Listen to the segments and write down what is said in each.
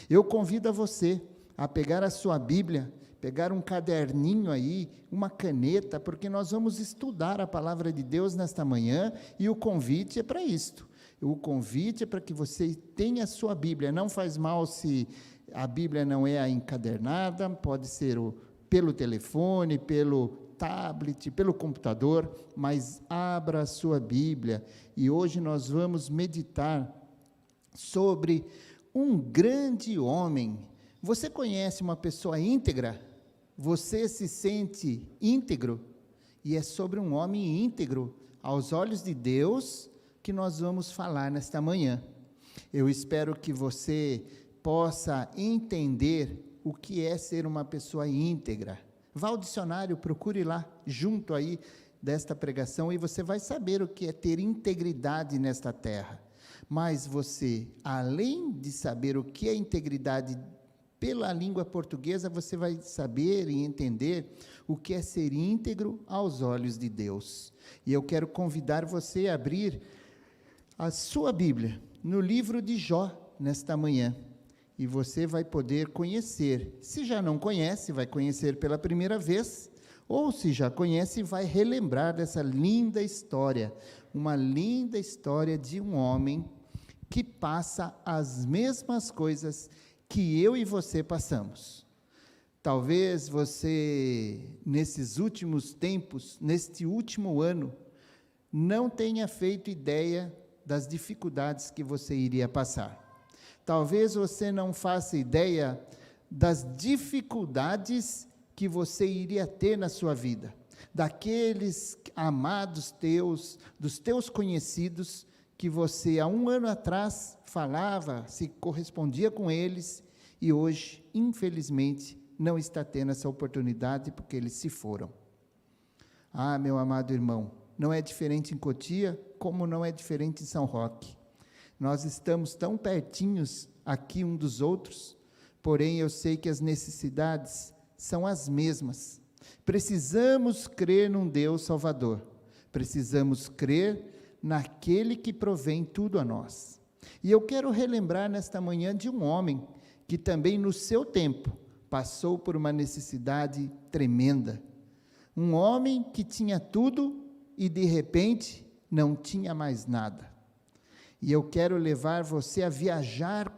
Eu convido a você a pegar a sua Bíblia, pegar um caderninho aí, uma caneta, porque nós vamos estudar a palavra de Deus nesta manhã, e o convite é para isto. O convite é para que você tenha a sua Bíblia. Não faz mal se a Bíblia não é encadernada, pode ser pelo telefone, pelo tablet, pelo computador, mas abra a sua Bíblia. E hoje nós vamos meditar sobre um grande homem. Você conhece uma pessoa íntegra? Você se sente íntegro? E é sobre um homem íntegro, aos olhos de Deus, que nós vamos falar nesta manhã. Eu espero que você possa entender o que é ser uma pessoa íntegra. Vá ao dicionário, procure lá, junto aí desta pregação, e você vai saber o que é ter integridade nesta terra. Mas você, além de saber o que é integridade pela língua portuguesa, você vai saber e entender o que é ser íntegro aos olhos de Deus. E eu quero convidar você a abrir a sua Bíblia no livro de Jó, nesta manhã. E você vai poder conhecer. Se já não conhece, vai conhecer pela primeira vez, ou se já conhece, vai relembrar dessa linda história, uma linda história de um homem que passa as mesmas coisas que eu e você passamos. Talvez você, nesses últimos tempos, neste último ano, não tenha feito ideia das dificuldades que você iria passar. Talvez você não faça ideia das dificuldades que você iria ter na sua vida, daqueles amados teus, dos teus conhecidos, que você há um ano atrás falava, se correspondia com eles, e hoje, infelizmente, não está tendo essa oportunidade, porque eles se foram. Ah, meu amado irmão, não é diferente em Cotia, como não é diferente em São Roque. Nós estamos tão pertinhos aqui um dos outros, porém eu sei que as necessidades são as mesmas. Precisamos crer num Deus Salvador, precisamos crer naquele que provém tudo a nós. E eu quero relembrar nesta manhã de um homem que também no seu tempo passou por uma necessidade tremenda. Um homem que tinha tudo e de repente não tinha mais nada. E eu quero levar você a viajar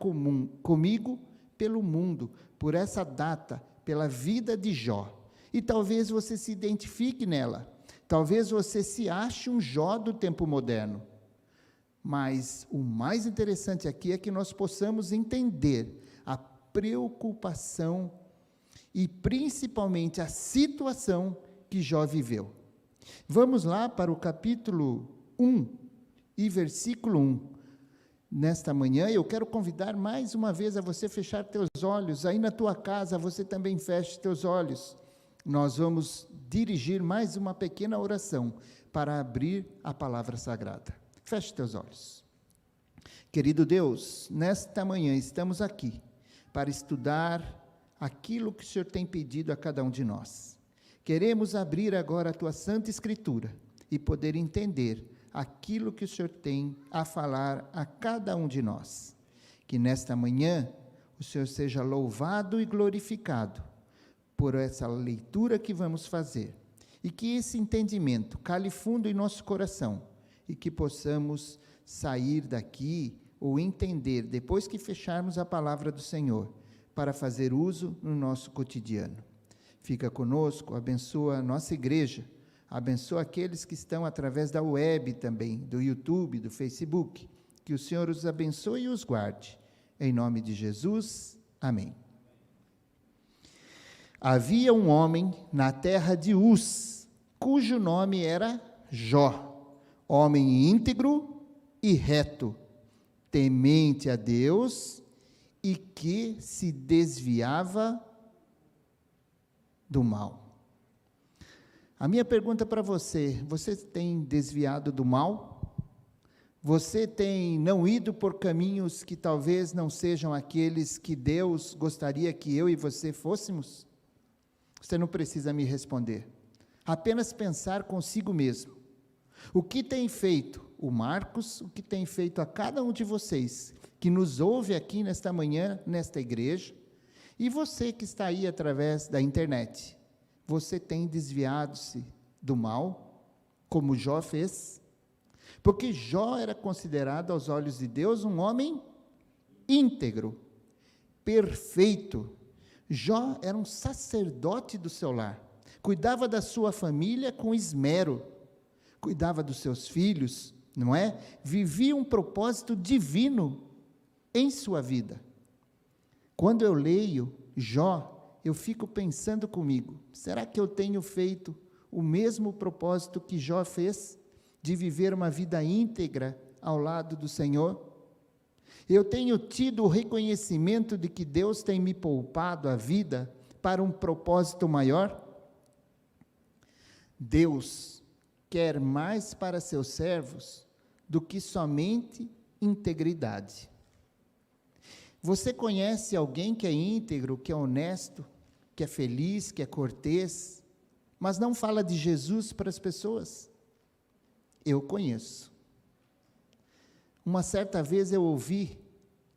comigo pelo mundo, por essa data, pela vida de Jó. E talvez você se identifique nela. Talvez você se ache um Jó do tempo moderno. Mas o mais interessante aqui é que nós possamos entender a preocupação e principalmente a situação que Jó viveu. Vamos lá para o capítulo 1 e versículo 1. Nesta manhã, eu quero convidar mais uma vez a você fechar teus olhos. Aí na tua casa, você também feche teus olhos. Nós vamos dirigir mais uma pequena oração para abrir a palavra sagrada. Feche teus olhos. Querido Deus, nesta manhã estamos aqui para estudar aquilo que o Senhor tem pedido a cada um de nós. Queremos abrir agora a tua Santa Escritura e poder entender aquilo que o Senhor tem a falar a cada um de nós. Que nesta manhã o Senhor seja louvado e glorificado por essa leitura que vamos fazer, e que esse entendimento cale fundo em nosso coração, e que possamos sair daqui ou entender, depois que fecharmos a palavra do Senhor, para fazer uso no nosso cotidiano. Fica conosco, abençoa a nossa igreja, abençoa aqueles que estão através da web também, do YouTube, do Facebook. Que o Senhor os abençoe e os guarde. Em nome de Jesus, amém. Havia um homem na terra de Uz, cujo nome era Jó, homem íntegro e reto, temente a Deus e que se desviava do mal. A minha pergunta para você: você tem desviado do mal? Você tem não ido por caminhos que talvez não sejam aqueles que Deus gostaria que eu e você fôssemos? Você não precisa me responder. Apenas pensar consigo mesmo. O que tem feito o Marcos, o que tem feito a cada um de vocês, que nos ouve aqui nesta manhã, nesta igreja, e você que está aí através da internet. Você tem desviado-se do mal, como Jó fez? Porque Jó era considerado aos olhos de Deus um homem íntegro, perfeito. Jó era um sacerdote do seu lar, cuidava da sua família com esmero, cuidava dos seus filhos, não é? Vivia um propósito divino em sua vida. Quando eu leio Jó, eu fico pensando comigo, será que eu tenho feito o mesmo propósito que Jó fez, de viver uma vida íntegra ao lado do Senhor? Eu tenho tido o reconhecimento de que Deus tem me poupado a vida para um propósito maior? Deus quer mais para seus servos do que somente integridade. Você conhece alguém que é íntegro, que é honesto, que é feliz, que é cortês, mas não fala de Jesus para as pessoas? Eu conheço. Uma certa vez eu ouvi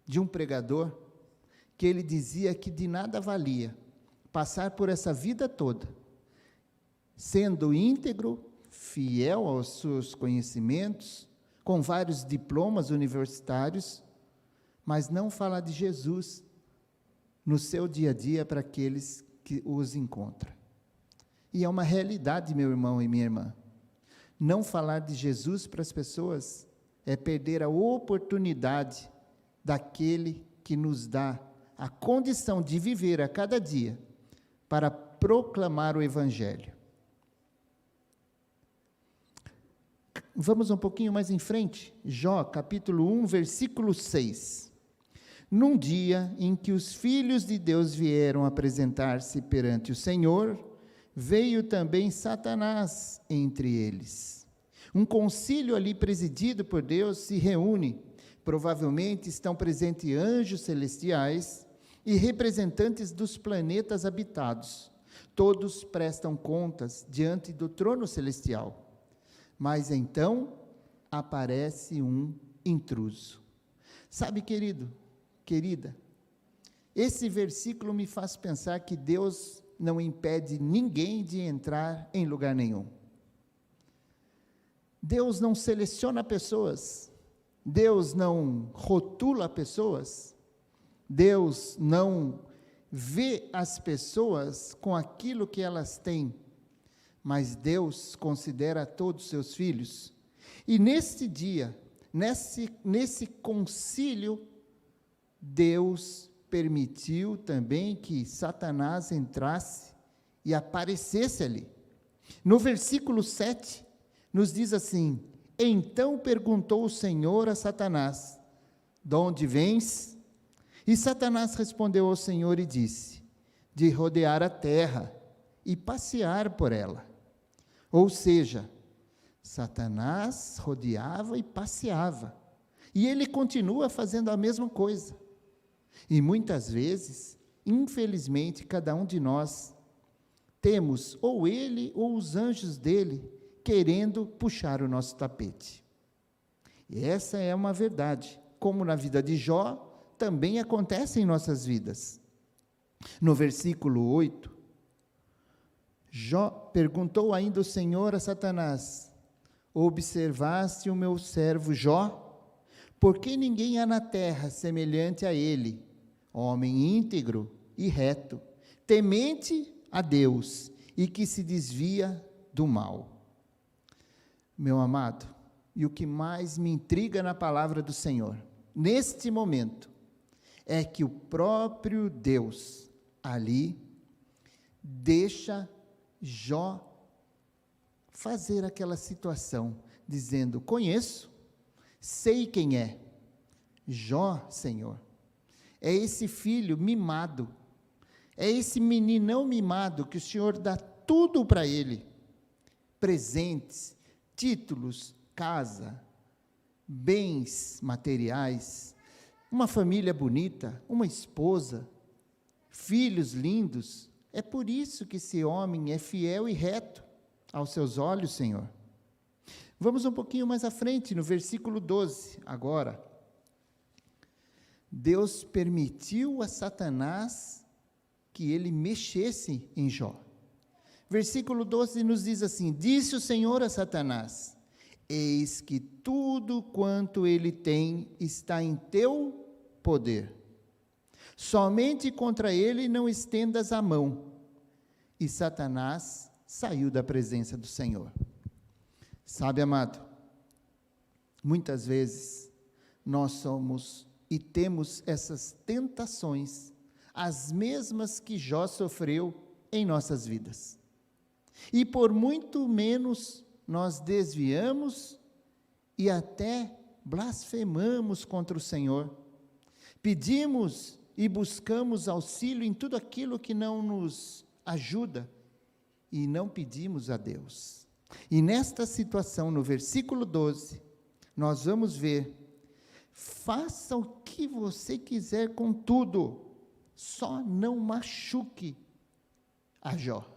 de um pregador que ele dizia que de nada valia passar por essa vida toda, sendo íntegro, fiel aos seus conhecimentos, com vários diplomas universitários, mas não falar de Jesus no seu dia a dia para aqueles que os encontram. E é uma realidade, meu irmão e minha irmã. Não falar de Jesus para as pessoas é perder a oportunidade daquele que nos dá a condição de viver a cada dia para proclamar o Evangelho. Vamos um pouquinho mais em frente, Jó, capítulo 1, versículo 6. Num dia em que os filhos de Deus vieram apresentar-se perante o Senhor, veio também Satanás entre eles. Um concílio ali presidido por Deus se reúne. Provavelmente estão presentes anjos celestiais e representantes dos planetas habitados. Todos prestam contas diante do trono celestial. Mas então aparece um intruso. Sabe, querido, querida, esse versículo me faz pensar que Deus não impede ninguém de entrar em lugar nenhum. Deus não seleciona pessoas, Deus não rotula pessoas, Deus não vê as pessoas com aquilo que elas têm, mas Deus considera todos os seus filhos. E nesse dia, nesse concílio, Deus permitiu também que Satanás entrasse e aparecesse ali. No versículo 7, nos diz assim: então perguntou o Senhor a Satanás, de onde vens? E Satanás respondeu ao Senhor e disse, de rodear a terra e passear por ela. Ou seja, Satanás rodeava e passeava, e ele continua fazendo a mesma coisa. E muitas vezes, infelizmente, cada um de nós temos ou ele ou os anjos dele querendo puxar o nosso tapete. E essa é uma verdade, como na vida de Jó, também acontece em nossas vidas. No versículo 8, Jó perguntou ainda o Senhor a Satanás, observaste o meu servo Jó? Por que ninguém há na terra semelhante a ele, homem íntegro e reto, temente a Deus e que se desvia do mal? Meu amado, e o que mais me intriga na palavra do Senhor, neste momento, é que o próprio Deus ali deixa Jó fazer aquela situação, dizendo, conheço, sei quem é. Jó, Senhor, é esse filho mimado, é esse meninão mimado que o Senhor dá tudo para ele, presentes, títulos, casa, bens materiais, uma família bonita, uma esposa, filhos lindos. É por isso que esse homem é fiel e reto aos seus olhos, Senhor. Vamos um pouquinho mais à frente, no versículo 12, agora. Deus permitiu a Satanás que ele mexesse em Jó. Versículo 12 nos diz assim: disse o Senhor a Satanás: eis que tudo quanto ele tem está em teu poder. Somente contra ele não estendas a mão. E Satanás saiu da presença do Senhor. Sabe, amado, muitas vezes nós somos e temos essas tentações, as mesmas que Jó sofreu em nossas vidas. E por muito menos nós desviamos e até blasfemamos contra o Senhor. Pedimos e buscamos auxílio em tudo aquilo que não nos ajuda e não pedimos a Deus. E nesta situação, no versículo 12, nós vamos ver: faça o que você quiser com tudo, só não machuque a Jó.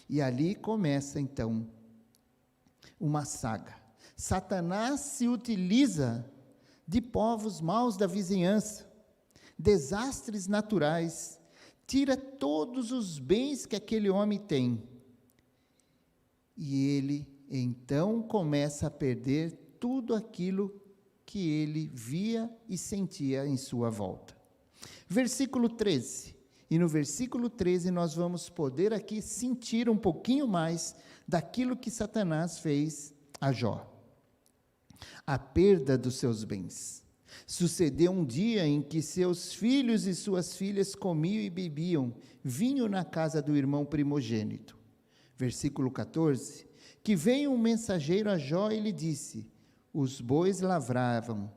E ali começa então uma saga. Satanás se utiliza de povos maus da vizinhança, desastres naturais, tira todos os bens que aquele homem tem. E ele então começa a perder tudo aquilo que ele via e sentia em sua volta. Versículo 13. E no versículo 13 nós vamos poder aqui sentir um pouquinho mais daquilo que Satanás fez a Jó. A perda dos seus bens. Sucedeu um dia em que seus filhos e suas filhas comiam e bebiam vinho na casa do irmão primogênito. Versículo 14. Que veio um mensageiro a Jó e lhe disse: os bois lavravam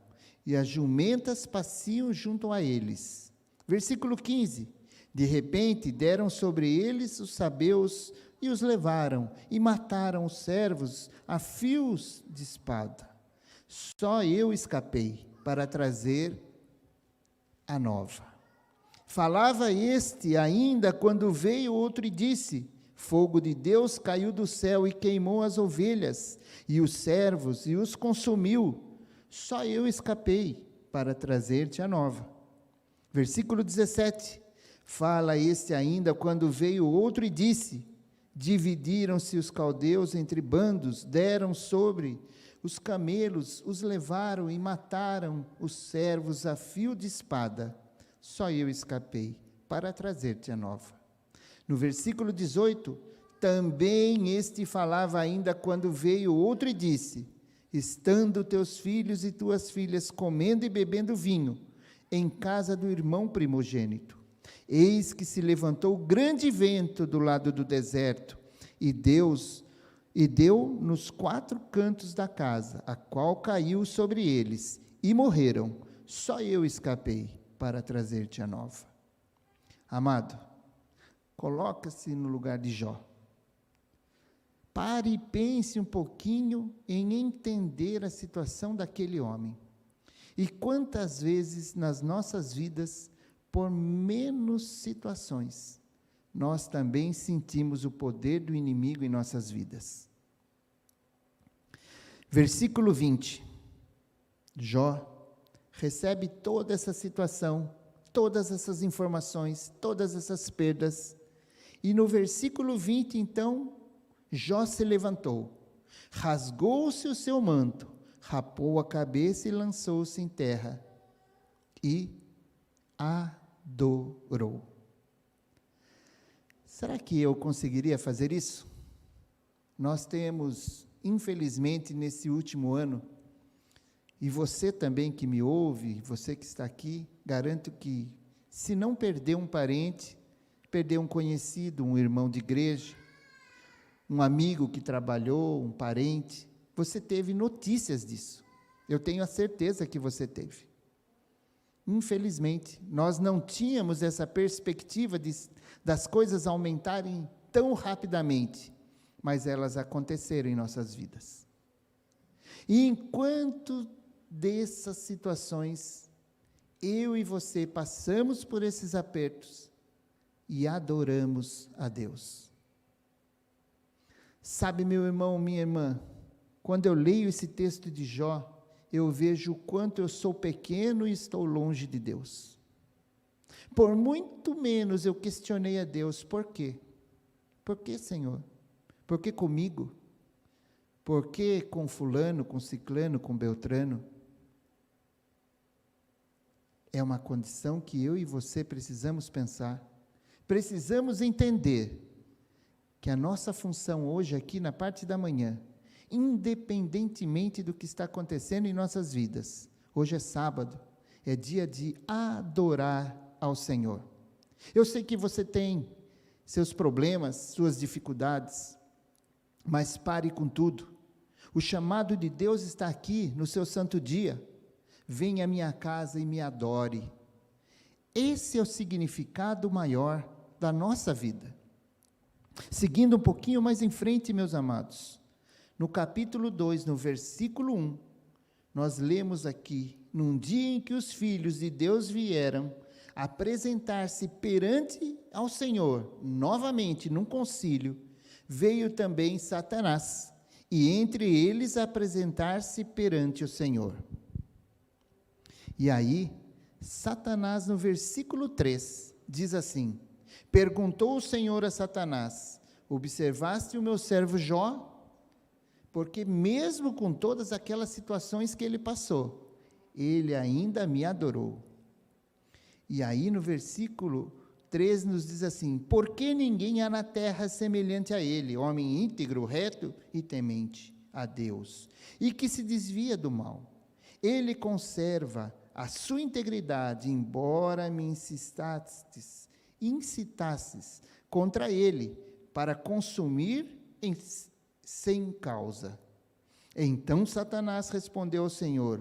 e as jumentas paciam junto a eles. Versículo 15. De repente deram sobre eles os sabeus e os levaram e mataram os servos a fios de espada. Só eu escapei para trazer a nova. Falava este ainda quando veio outro e disse: fogo de Deus caiu do céu e queimou as ovelhas e os servos e os consumiu. Só eu escapei para trazer-te a nova. Versículo 17. Fala este ainda quando veio outro e disse: dividiram-se os caldeus entre bandos, deram sobre os camelos, os levaram e mataram os servos a fio de espada. Só eu escapei para trazer-te a nova. No versículo 18, também este falava ainda quando veio outro e disse: estando teus filhos e tuas filhas comendo e bebendo vinho em casa do irmão primogênito, eis que se levantou grande vento do lado do deserto, e deu nos 4 cantos da casa, a qual caiu sobre eles, e morreram. Só eu escapei para trazer-te a nova. Amado, coloca-se no lugar de Jó. Pare e pense um pouquinho em entender a situação daquele homem. E quantas vezes nas nossas vidas, por menos situações, nós também sentimos o poder do inimigo em nossas vidas. Versículo 20. Jó recebe toda essa situação, todas essas informações, todas essas perdas. E no versículo 20, então, Jó se levantou, rasgou-se o seu manto, rapou a cabeça e lançou-se em terra, e adorou. Será que eu conseguiria fazer isso? Nós temos, infelizmente, nesse último ano, e você também que me ouve, você que está aqui, garanto que, se não perder um parente, perder um conhecido, um irmão de igreja, um amigo que trabalhou, um parente, você teve notícias disso. Eu tenho a certeza que você teve. Infelizmente, nós não tínhamos essa perspectiva das coisas aumentarem tão rapidamente, mas elas aconteceram em nossas vidas. E enquanto dessas situações, eu e você passamos por esses apertos e adoramos a Deus. Sabe, meu irmão, minha irmã, quando eu leio esse texto de Jó, eu vejo o quanto eu sou pequeno e estou longe de Deus. Por muito menos eu questionei a Deus, por quê? Por que, Senhor? Por que comigo? Por que com fulano, com ciclano, com beltrano? É uma condição que eu e você precisamos pensar. Precisamos entender que a nossa função hoje aqui na parte da manhã, independentemente do que está acontecendo em nossas vidas, hoje é sábado, é dia de adorar ao Senhor. Eu sei que você tem seus problemas, suas dificuldades, mas pare com tudo. O chamado de Deus está aqui no seu santo dia. Venha à minha casa e me adore. Esse é o significado maior da nossa vida. Seguindo um pouquinho mais em frente, meus amados, no capítulo 2, no versículo 1, nós lemos aqui, num dia em que os filhos de Deus vieram apresentar-se perante ao Senhor, novamente num concílio, veio também Satanás, e entre eles apresentar-se perante o Senhor. E aí, Satanás, no versículo 3, diz assim: perguntou o Senhor a Satanás: observaste o meu servo Jó? Porque mesmo com todas aquelas situações que ele passou, ele ainda me adorou. E aí no versículo 3 nos diz assim: por que ninguém há na terra semelhante a ele, homem íntegro, reto e temente a Deus, e que se desvia do mal? Ele conserva a sua integridade, embora me incitasses contra ele, para consumir sem causa. Então Satanás respondeu ao Senhor: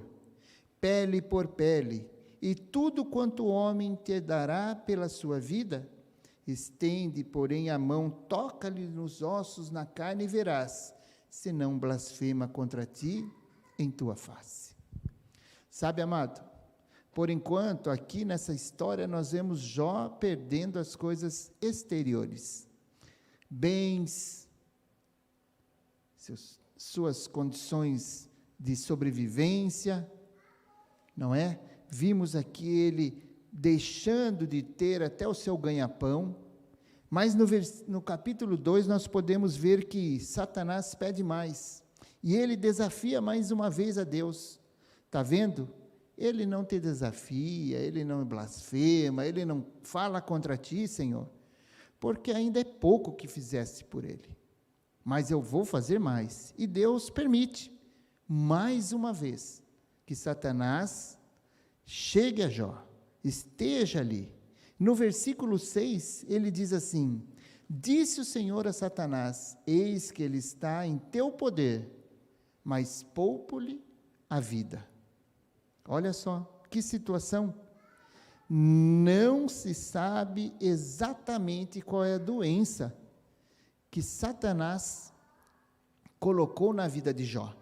pele por pele, e tudo quanto o homem te dará pela sua vida? Estende, porém, a mão, toca-lhe nos ossos, na carne, e verás, se não blasfema contra ti em tua face. Sabe, amado, por enquanto, aqui nessa história, nós vemos Jó perdendo as coisas exteriores, bens, suas condições de sobrevivência, não é? Vimos aqui ele deixando de ter até o seu ganha-pão, mas no capítulo 2 nós podemos ver que Satanás pede mais, e ele desafia mais uma vez a Deus. Está vendo? Ele não te desafia, ele não blasfema, ele não fala contra ti, Senhor, porque ainda é pouco que fizeste por ele, mas eu vou fazer mais. E Deus permite, mais uma vez, que Satanás chegue a Jó, esteja ali. No versículo 6, ele diz assim: disse o Senhor a Satanás: eis que ele está em teu poder, mas poupo-lhe a vida. Olha só, que situação. Não se sabe exatamente qual é a doença que Satanás colocou na vida de Jó.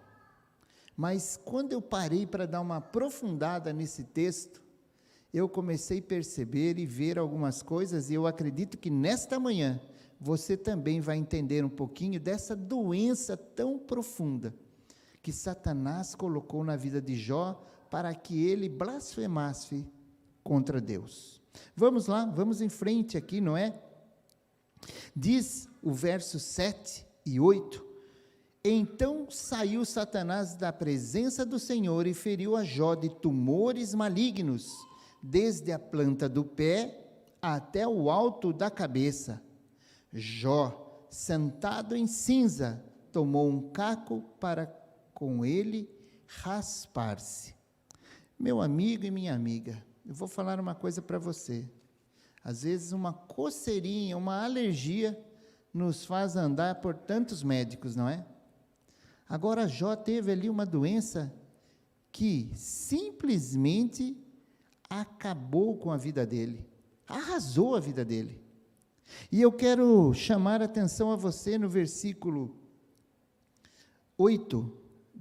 Mas quando eu parei para dar uma aprofundada nesse texto, eu comecei a perceber e ver algumas coisas, e eu acredito que nesta manhã você também vai entender um pouquinho dessa doença tão profunda que Satanás colocou na vida de Jó para que ele blasfemasse contra Deus. Vamos lá, vamos em frente aqui, não é? Diz o verso 7 e 8: então saiu Satanás da presença do Senhor e feriu a Jó de tumores malignos, desde a planta do pé até o alto da cabeça. Jó, sentado em cinza, tomou um caco para com ele raspar-se. Meu amigo e minha amiga, eu vou falar uma coisa para você. Às vezes uma coceirinha, uma alergia nos faz andar por tantos médicos, não é? Agora Jó teve ali uma doença que simplesmente acabou com a vida dele, arrasou a vida dele. E eu quero chamar a atenção a você no versículo 8,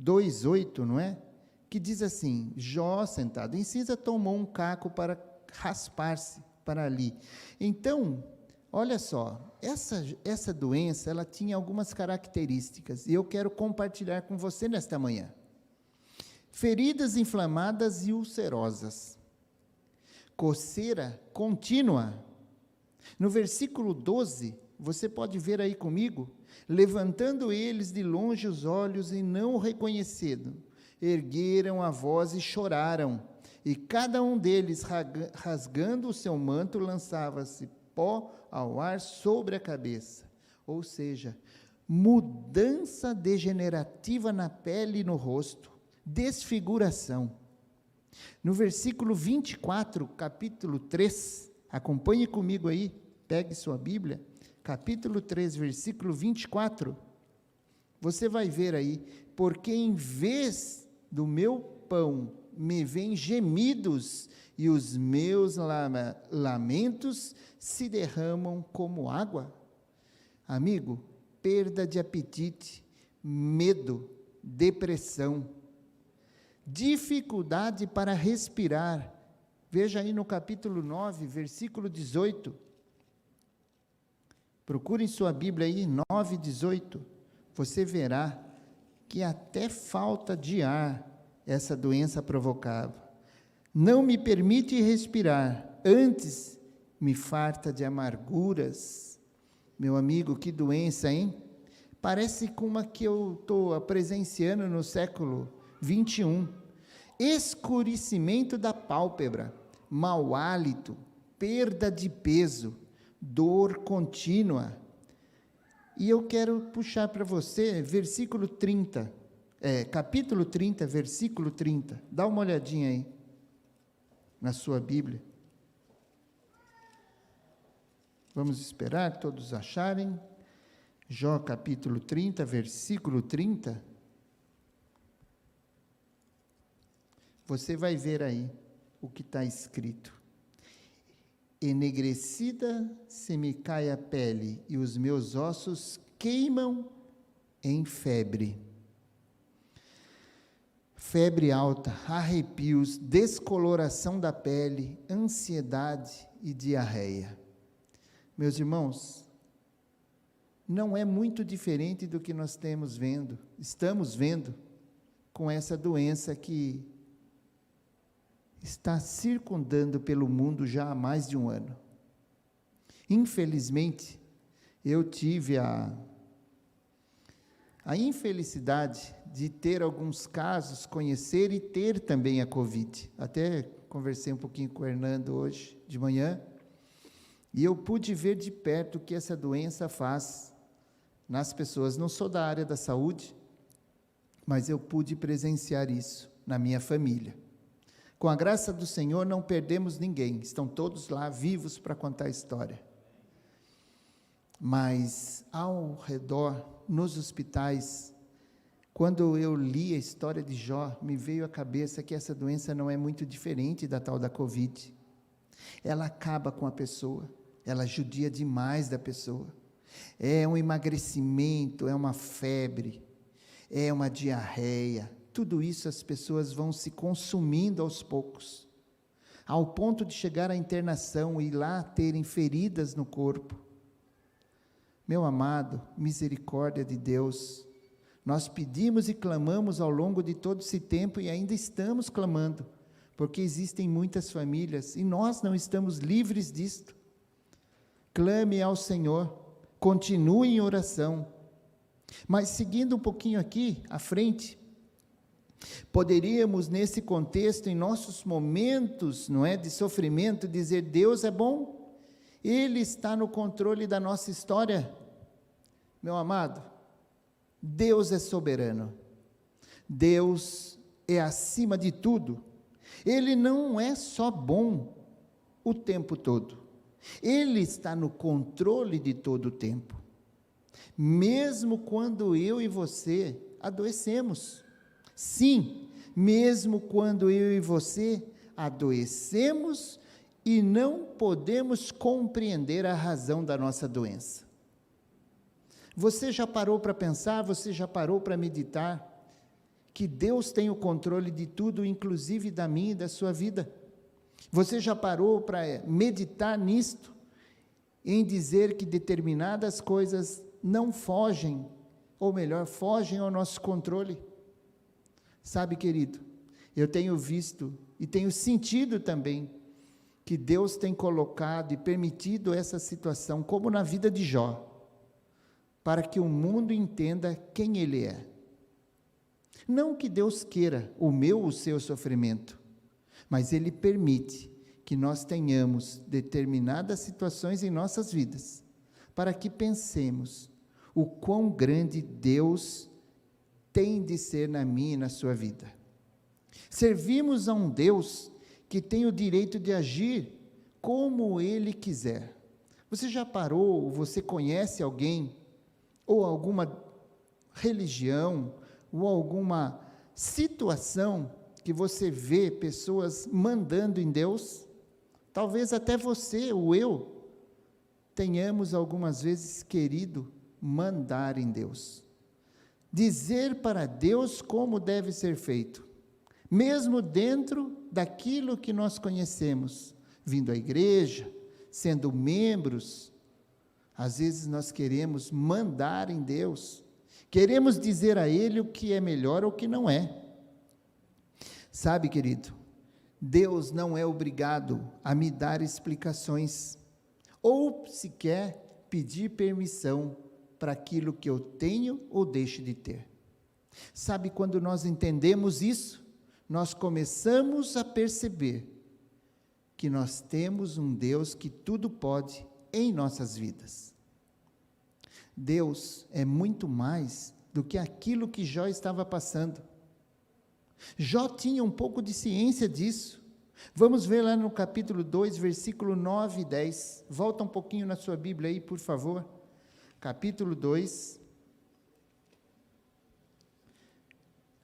2:8, não é? Que diz assim: Jó, sentado em cinza, tomou um caco para raspar-se para ali. Então, olha só, essa doença, ela tinha algumas características, e eu quero compartilhar com você nesta manhã. feridas inflamadas e ulcerosas, coceira contínua. No versículo 12, você pode ver aí comigo, levantando eles de longe os olhos e não o reconhecendo, ergueram a voz e choraram, e cada um deles, rasgando o seu manto, lançava-se pó ao ar sobre a cabeça. Ou seja, mudança degenerativa na pele e no rosto, desfiguração. No versículo 24, capítulo 3, acompanhe comigo aí, pegue sua Bíblia, capítulo 3, versículo 24, você vai ver aí, porque em vez do meu pão me vêm gemidos, e os meus lamentos se derramam como água. Amigo, perda de apetite, medo, depressão, dificuldade para respirar. Veja aí no capítulo 9, versículo 18. Procure em sua Bíblia aí, 9, 18. Você verá que até falta de ar essa doença provocava. Não me permite respirar, antes me farta de amarguras. Meu amigo, que doença, hein? Parece com uma que eu estou presenciando no século 21. Escurecimento da pálpebra, mau hálito, perda de peso, dor contínua. E eu quero puxar para você versículo 30, capítulo 30, versículo 30. Dá uma olhadinha aí, na sua Bíblia. Vamos esperar todos acharem. Jó capítulo 30, versículo 30. Você vai ver aí o que está escrito. Enegrecida se me cai a pele, e os meus ossos queimam em febre. Febre alta, arrepios, descoloração da pele, ansiedade e diarreia. Meus irmãos, não é muito diferente do que nós estamos vendo com essa doença que está circundando pelo mundo já há mais de um ano. Infelizmente, eu tive a infelicidade de ter alguns casos, conhecer e ter também a Covid. Até conversei um pouquinho com o Hernando hoje de manhã, e eu pude ver de perto o que essa doença faz nas pessoas. Não sou da área da saúde, mas eu pude presenciar isso na minha família. Com a graça do Senhor, não perdemos ninguém, estão todos lá vivos para contar a história. Mas ao redor, nos hospitais, quando eu li a história de Jó, me veio à cabeça que essa doença não é muito diferente da tal da Covid. Ela acaba com a pessoa, ela judia demais da pessoa. É um emagrecimento, é uma febre, é uma diarreia. Tudo isso as pessoas vão se consumindo aos poucos, ao ponto de chegar à internação e lá terem feridas no corpo. Meu amado, misericórdia de Deus, nós pedimos e clamamos ao longo de todo esse tempo e ainda estamos clamando, porque existem muitas famílias e nós não estamos livres disto. Clame ao Senhor, continue em oração. Mas seguindo um pouquinho aqui à frente, poderíamos nesse contexto, em nossos momentos, não é, de sofrimento, dizer: Deus é bom, Ele está no controle da nossa história. Meu amado, Deus é soberano, Deus é acima de tudo. Ele não é só bom o tempo todo, Ele está no controle de todo o tempo, mesmo quando eu e você adoecemos. Sim, mesmo quando eu e você adoecemos e não podemos compreender a razão da nossa doença. Você já parou para pensar, você já parou para meditar que Deus tem o controle de tudo, inclusive da minha e da sua vida? Você já parou para meditar nisto, em dizer que determinadas coisas não fogem, ou melhor, fogem ao nosso controle? Sabe, querido, Eu tenho visto e tenho sentido também que Deus tem colocado e permitido essa situação, como na vida de Jó, para que o mundo entenda quem Ele é. Não que Deus queira o seu sofrimento, mas Ele permite que nós tenhamos determinadas situações em nossas vidas, para que pensemos o quão grande Deus tem de ser na minha e na sua vida. Servimos a um Deus que tem o direito de agir como Ele quiser. Você já parou, você conhece alguém, ou alguma religião, ou alguma situação que você vê pessoas mandando em Deus? Talvez até você ou eu tenhamos algumas vezes querido mandar em Deus. Dizer para Deus como deve ser feito, mesmo dentro daquilo que nós conhecemos, vindo à igreja, sendo membros, às vezes nós queremos mandar em Deus, queremos dizer a Ele o que é melhor ou o que não é. Sabe, querido, Deus não é obrigado a me dar explicações, ou sequer pedir permissão para aquilo que eu tenho ou deixo de ter. Sabe, quando nós entendemos isso, nós começamos a perceber que nós temos um Deus que tudo pode em nossas vidas. Deus é muito mais do que aquilo que Jó estava passando. Jó tinha um pouco de ciência disso. Vamos ver lá no capítulo 2, versículo 9 e 10. Volta um pouquinho na sua Bíblia aí, por favor. Capítulo 2,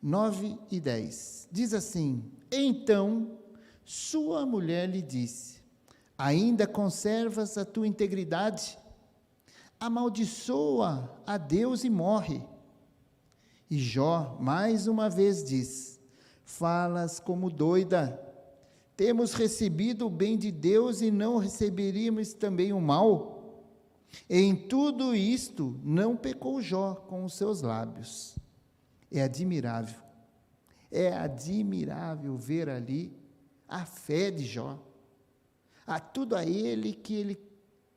9 e 10. Diz assim: Então sua mulher lhe disse: Ainda conservas a tua integridade? Amaldiçoa a Deus e morre. E Jó mais uma vez diz: Falas como doida. Temos recebido o bem de Deus e não receberíamos também o mal? Em tudo isto não pecou Jó com os seus lábios. É admirável ver ali a fé de Jó, a tudo a ele que ele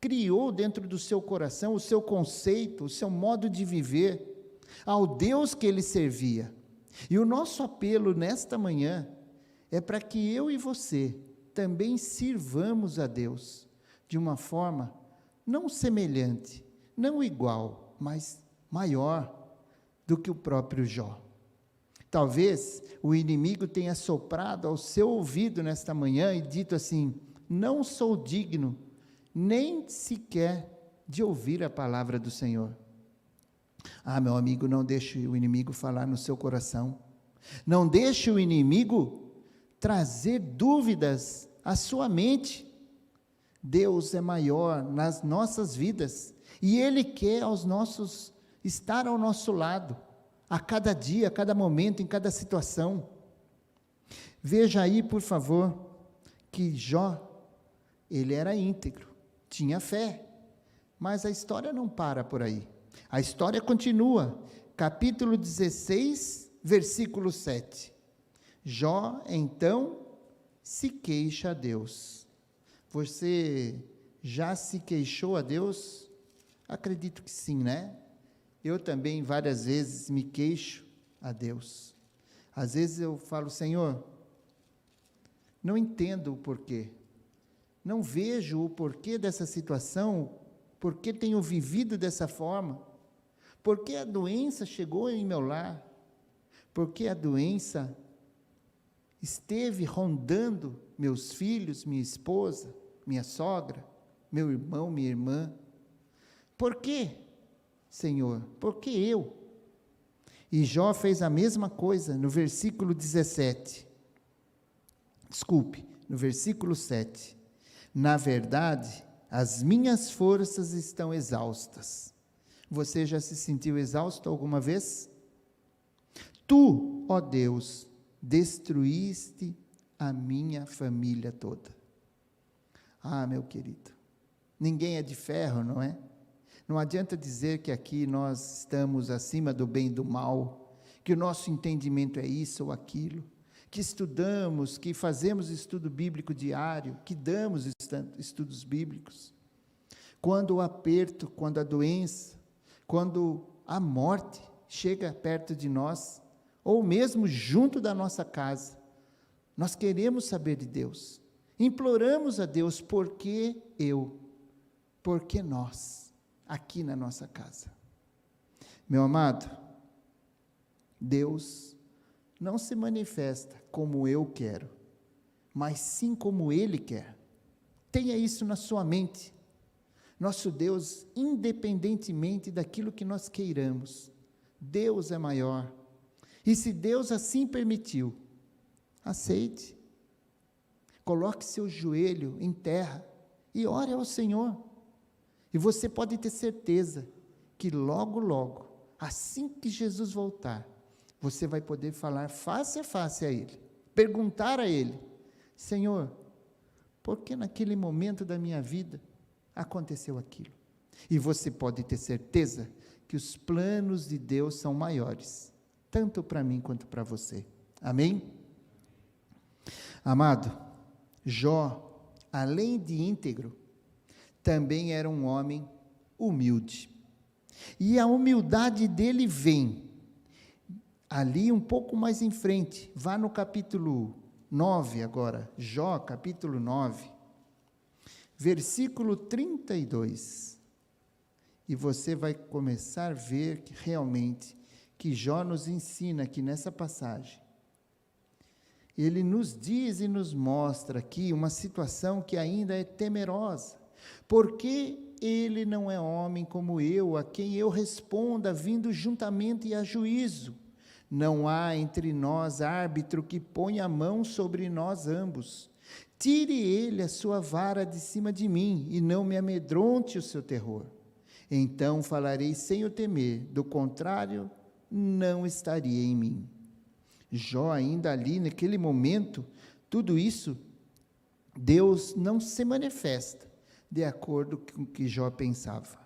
criou dentro do seu coração, o seu conceito, o seu modo de viver, ao Deus que ele servia. E o nosso apelo nesta manhã é para que eu e você também sirvamos a Deus de uma forma não semelhante, não igual, mas maior do que o próprio Jó. Talvez o inimigo tenha soprado ao seu ouvido nesta manhã e dito assim: não sou digno nem sequer de ouvir a palavra do Senhor. Ah, meu amigo, não deixe o inimigo falar no seu coração. Não deixe o inimigo trazer dúvidas à sua mente. Deus é maior nas nossas vidas e Ele quer estar ao nosso lado, a cada dia, a cada momento, em cada situação. Veja aí, por favor, que Jó, ele era íntegro, tinha fé, mas a história não para por aí. A história continua, capítulo 16, versículo 7. Jó, então, se queixa a Deus. Você já se queixou a Deus? Acredito que sim, né? Eu também várias vezes me queixo a Deus. Às vezes eu falo: Senhor, não entendo o porquê, não vejo o porquê dessa situação, porquê tenho vivido dessa forma, porquê a doença chegou em meu lar, porquê a doença esteve rondando meus filhos, minha esposa, minha sogra, meu irmão, minha irmã. Por quê, Senhor? Por que eu? E Jó fez a mesma coisa no versículo 17. No versículo 7. Na verdade, as minhas forças estão exaustas. Você já se sentiu exausto alguma vez? Tu, ó Deus, destruíste a minha família toda. Ah, meu querido, ninguém é de ferro, não é? Não adianta dizer que aqui nós estamos acima do bem e do mal, que o nosso entendimento é isso ou aquilo, que estudamos, que fazemos estudo bíblico diário, que damos estudos bíblicos, quando o aperto, quando a doença, quando a morte chega perto de nós, ou mesmo junto da nossa casa, nós queremos saber de Deus, imploramos a Deus, por que eu? Por que nós, aqui na nossa casa? Meu amado, Deus não se manifesta como eu quero, mas sim como Ele quer. Tenha isso na sua mente. Nosso Deus, independentemente daquilo que nós queiramos, Deus é maior. E se Deus assim permitiu, aceite. Coloque seu joelho em terra e ore ao Senhor. E você pode ter certeza que logo, logo, assim que Jesus voltar, você vai poder falar face a face a Ele, perguntar a Ele: Senhor, por que naquele momento da minha vida aconteceu aquilo? E você pode ter certeza que os planos de Deus são maiores, tanto para mim quanto para você. Amém? Amado, Jó, além de íntegro, também era um homem humilde. E a humildade dele vem ali um pouco mais em frente. Vá no capítulo 9 agora, Jó, capítulo 9, versículo 32. E você vai começar a ver que realmente que Jó nos ensina aqui nessa passagem. Ele nos diz e nos mostra aqui uma situação que ainda é temerosa, porque ele não é homem como eu, a quem eu responda vindo juntamente a juízo. Não há entre nós árbitro que ponha a mão sobre nós ambos. Tire ele a sua vara de cima de mim, e não me amedronte o seu terror. Então falarei sem o temer, do contrário, não estaria em mim. Jó, ainda ali, naquele momento, tudo isso, Deus não se manifesta de acordo com o que Jó pensava.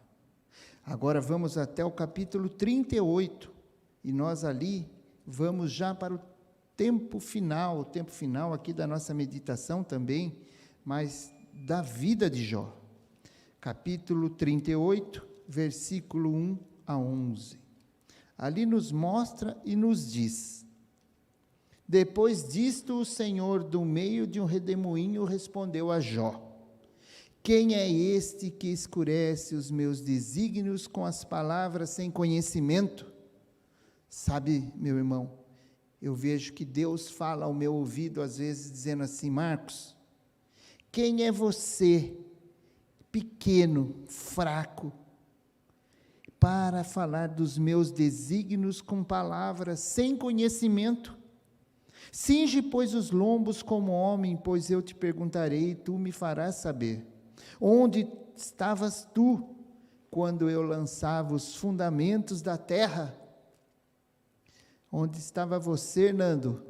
Agora vamos até o capítulo 38, e nós ali vamos já para o tempo final aqui da nossa meditação também, mas da vida de Jó. Capítulo 38, versículo 1 a 11. Ali nos mostra e nos diz: Depois disto, o Senhor, do meio de um redemoinho, respondeu a Jó: Quem é este que escurece os meus desígnios com as palavras sem conhecimento? Sabe, meu irmão, eu vejo que Deus fala ao meu ouvido, às vezes, dizendo assim: Marcos, quem é você, pequeno, fraco, para falar dos meus desígnios com palavras sem conhecimento? Cinge, pois, os lombos como homem, pois eu te perguntarei, e tu me farás saber. Onde estavas tu, quando eu lançava os fundamentos da terra? Onde estava você, Hernando?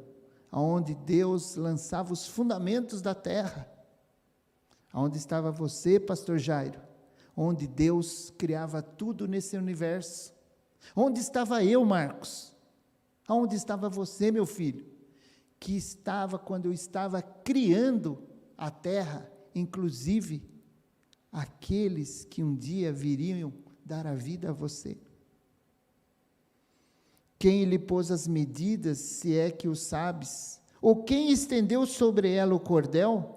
Aonde Deus lançava os fundamentos da terra? Aonde estava você, pastor Jairo? Onde Deus criava tudo nesse universo? Onde estava eu, Marcos? Aonde estava você, meu filho? Que estava quando eu estava criando a terra, inclusive aqueles que um dia viriam dar a vida a você. Quem lhe pôs as medidas, se é que o sabes? Ou quem estendeu sobre ela o cordel?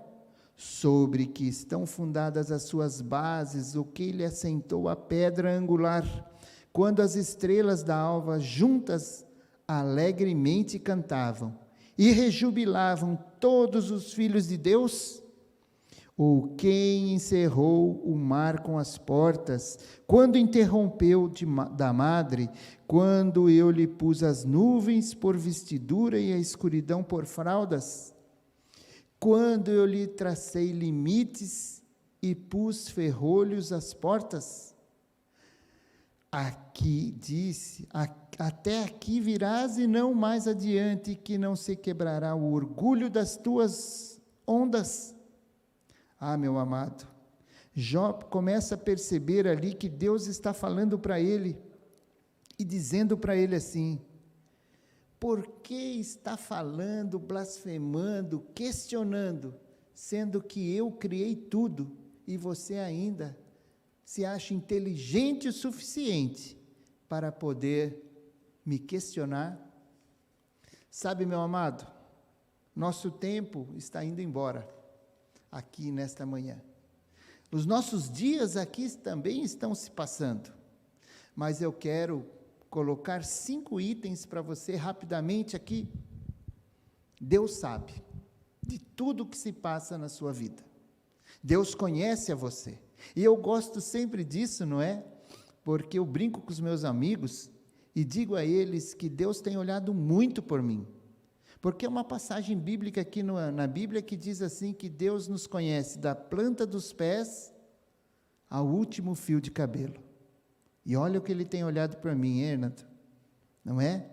Sobre que estão fundadas as suas bases, o que lhe assentou a pedra angular? Quando as estrelas da alva juntas alegremente cantavam, e rejubilavam todos os filhos de Deus? Ou quem encerrou o mar com as portas, quando interrompeu da madre, quando eu lhe pus as nuvens por vestidura e a escuridão por fraldas? Quando eu lhe tracei limites e pus ferrolhos às portas? Aqui disse, até aqui virás e não mais adiante, que não se quebrará o orgulho das tuas ondas. Ah, meu amado, Jó começa a perceber ali que Deus está falando para ele, e dizendo para ele assim: por que está falando, blasfemando, questionando, sendo que eu criei tudo e você ainda se acha inteligente o suficiente para poder me questionar? Sabe, meu amado, nosso tempo está indo embora aqui nesta manhã. Os nossos dias aqui também estão se passando, mas eu quero colocar 5 itens para você rapidamente aqui. Deus sabe de tudo que se passa na sua vida. Deus conhece a você. E eu gosto sempre disso, não é? Porque eu brinco com os meus amigos e digo a eles que Deus tem olhado muito por mim. Porque é uma passagem bíblica aqui na Bíblia que diz assim, que Deus nos conhece da planta dos pés ao último fio de cabelo. E olha o que Ele tem olhado para mim, Renato, não é?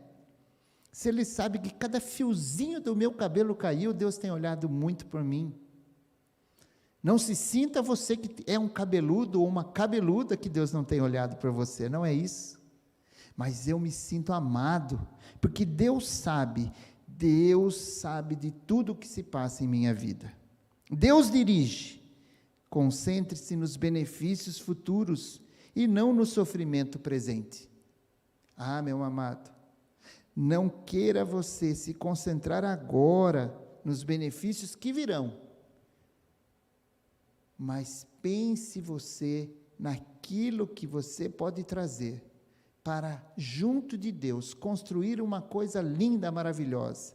Se Ele sabe que cada fiozinho do meu cabelo caiu, Deus tem olhado muito por mim. Não se sinta você que é um cabeludo ou uma cabeluda que Deus não tem olhado por você, não é isso. Mas eu me sinto amado, porque Deus sabe de tudo o que se passa em minha vida. Deus dirige. Concentre-se nos benefícios futuros e não no sofrimento presente. Ah, meu amado, não queira você se concentrar agora nos benefícios que virão, mas pense você naquilo que você pode trazer para, junto de Deus, construir uma coisa linda, maravilhosa,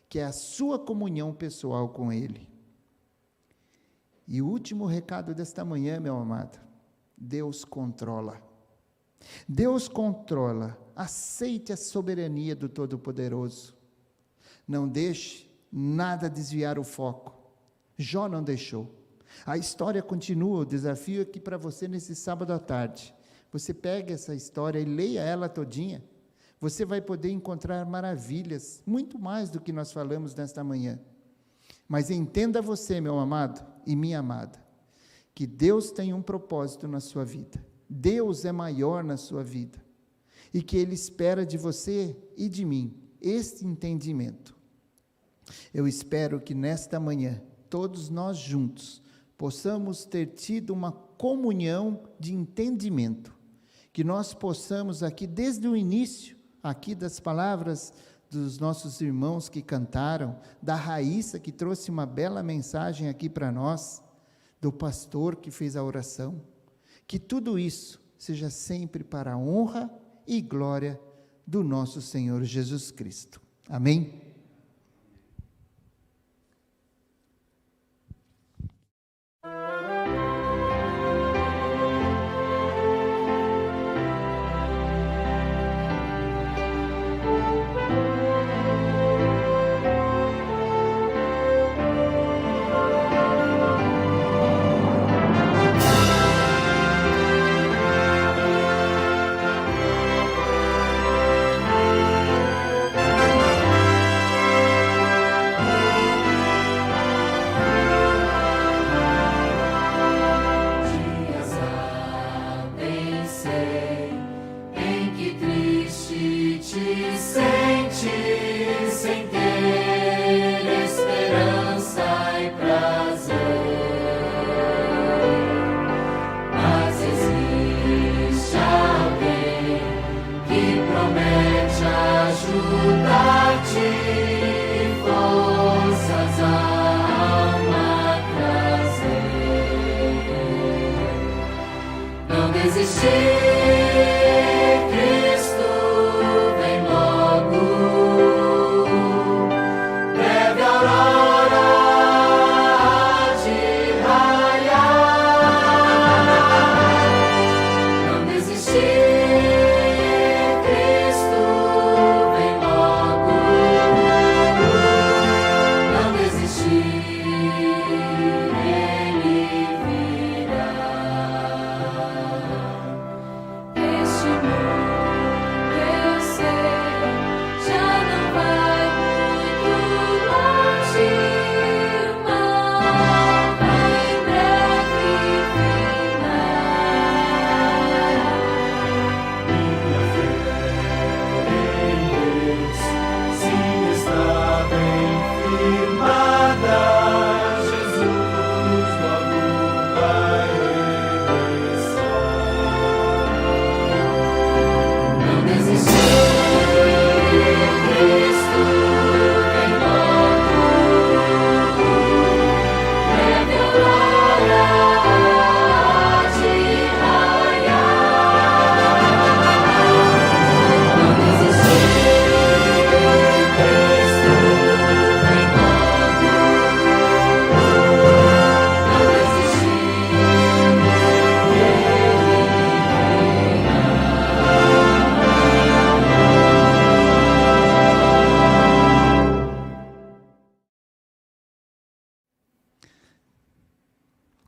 que é a sua comunhão pessoal com Ele. E o último recado desta manhã, meu amado, Deus controla. Deus controla. Aceite a soberania do Todo-Poderoso. Não deixe nada desviar o foco. Jó não deixou. A história continua, o desafio aqui para você nesse sábado à tarde. Você pega essa história e leia ela todinha. Você vai poder encontrar maravilhas, muito mais do que nós falamos nesta manhã. Mas entenda você, meu amado e minha amada, que Deus tem um propósito na sua vida. Deus é maior na sua vida. E que Ele espera de você e de mim este entendimento. Eu espero que nesta manhã, todos nós juntos, possamos ter tido uma comunhão de entendimento. Que nós possamos aqui, desde o início, aqui das palavras dos nossos irmãos que cantaram, da Raíssa que trouxe uma bela mensagem aqui para nós, do pastor que fez a oração, que tudo isso seja sempre para a honra e glória do nosso Senhor Jesus Cristo. Amém? Ele virá.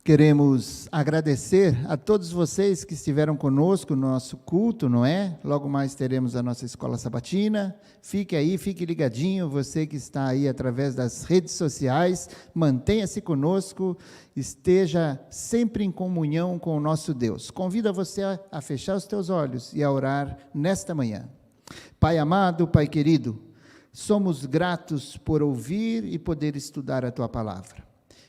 Queremos agradecer a todos vocês que estiveram conosco no nosso culto, não é? Logo mais teremos a nossa escola sabatina. Fique aí, fique ligadinho, você que está aí através das redes sociais, mantenha-se conosco, esteja sempre em comunhão com o nosso Deus. Convido você a fechar os teus olhos e a orar nesta manhã. Pai amado, Pai querido, somos gratos por ouvir e poder estudar a Tua palavra.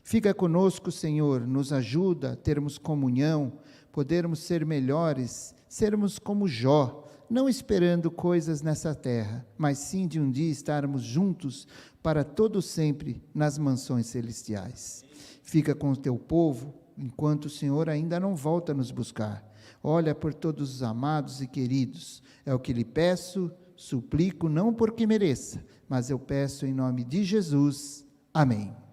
Fica conosco, Senhor, nos ajuda a termos comunhão, podermos ser melhores, sermos como Jó, não esperando coisas nessa terra, mas sim de um dia estarmos juntos para todo sempre nas mansões celestiais. Fica com o Teu povo, enquanto o Senhor ainda não volta a nos buscar. Olha por todos os amados e queridos, é o que lhe peço, suplico, não porque mereça, mas eu peço em nome de Jesus. Amém.